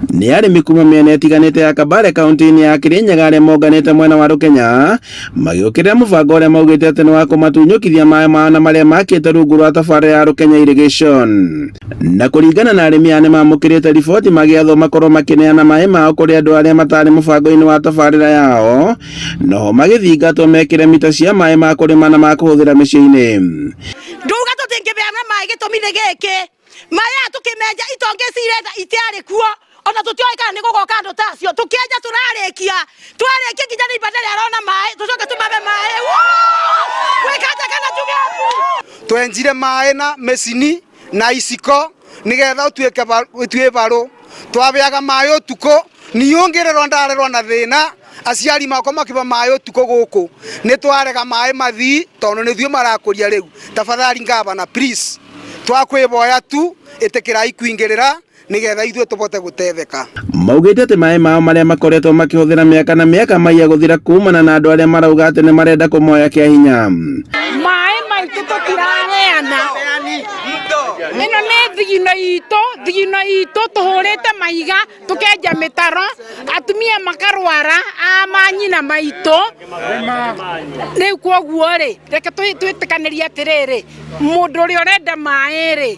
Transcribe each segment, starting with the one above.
Nĩ arĩmi kuma mĩena ĩtiganĩte ya Kabale kaunti-inĩ ya Kirinyaga arĩa monganĩte mwena wa Rukenya magĩũkĩrĩra mũbango ũrĩa maugĩte atĩ nĩ wa kũmatunyũkithia maĩ mao na marĩa makĩte rungu rwa tabarĩra ya Rukenya Irrigation. Na kũringana na arĩmi aya nĩ mamũkĩrĩte riboti magĩathwo makorwo makĩneana maĩ mao kũrĩ andũ arĩa matarĩ mũbango-inĩ wa tabarĩra yao, noho magĩthingatwo mekĩre mita cia maĩ ma kũrĩma na ma kũhũthĩra mĩciĩ-inĩ. Nduga tũtingĩbeana maĩ gĩtũmi nĩ gĩkĩ, maĩ aya tũkĩmenja itonga cirenda itiarĩ kuo, ona tũtioĩ kana nĩ gũgoka andũ tacio, tũkĩenja tũrarĩkia nginya nĩ ibanda rĩarona maĩ tũcoke tũmabe maĩ gwĩkanja kana tugebu. Twenjire maĩ na mecini na iciko nĩgetha ũtuĩke barũ, twabeaga maĩ ũtukũ, niĩ ngĩrerwo ndarerwo na thĩna aciari makwa makiba maĩ ũtukũ gũkũ, nĩ twarega maĩ mathii tondũ nĩ thuĩ marakũria rĩu. Tafadhali ngavana please twakwĩboya tu ĩtĩkĩrai kuingĩrĩra nĩgetha ithuĩ tũbote gũtetheka. Maugĩte atĩ maĩ mao marĩa makoretwo makĩhũthĩra mĩaka na mĩaka maiya gũthira kumana na andũ arĩa marauga atĩ nĩ marenda kũmoya kĩa hinya. Maĩ maitũ tũtiraheana, ĩno nĩ thigino itũ tũhũrĩte mahiga tũkenja mĩtaro, atumia makarwara a manyina maitũ. Rĩu kwoguo rĩ, reke twĩtĩkanĩrie atĩrĩrĩ, mũndũ ũrĩa ũrenda maĩ rĩ,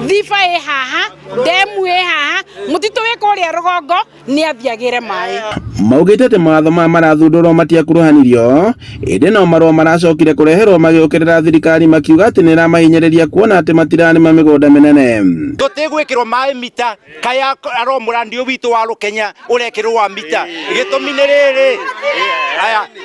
thiba ĩ haha, ndemu ĩ haha, mũtitũ wĩ kũrĩa rũgongo nĩ athiagĩre maĩ. Maugĩte atĩ mawatho maya marathundũrwo matiakuruhanirio, ĩndĩ no marũa maracokire kũreherwo magĩũkĩrĩra thirikari makiuga atĩ nĩ ĩramahinyĩrĩria kuona atĩ matirarĩma mĩgũnda mĩnene. Tũtigwĩkĩrwo maĩ mita kaya aromũrandi ũyũ witũ wa Rukenya ũrekĩrwo wa mita, gĩtũmi nĩ rĩrĩ,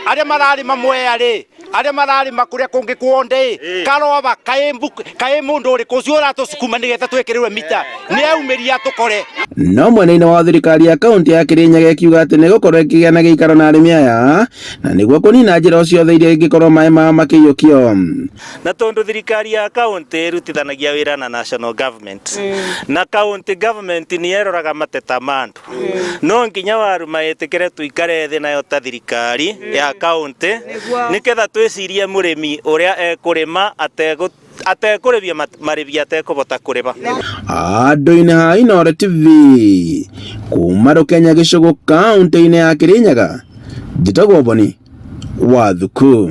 arĩa mararĩma Mwea rĩ, arĩa mararĩma kũrĩa kũngĩ kuonde karoba kaĩ mũndũ ũrĩkũ ũcio ũratũcukuma nĩgetha twĩkĩrĩrwe mita nĩ aumĩria tũkore. No mwena-inĩ wa thirikari ya kaunti ya Kirinyaga ĩkiuga atĩ nĩ gũkorwo ĩkĩgĩa na gĩikaro na arĩmi aya, na nĩguo kũnina njĩra o ciothe iria ingĩkorwo maĩ mao makĩiyũkio. Na tondũ thirikari ya kaunti ĩrutithanagia wĩra na national government, na county government nĩ yeroraga mateta ma andũ, no nginya waruma ĩtĩkĩre tuikare thĩ nayo ta thirikari ya kaunti nĩgetha twĩcirie mũrĩmi ũrĩa ekũrĩma atekũrĩbia marĩbi atekũbota kũrĩba. Andũ-inĩ ha Inoore TV kuma Rukenya gĩcũgũ kaunti-inĩ ya Kirinyaga, njĩtagwo Boni Wathuku.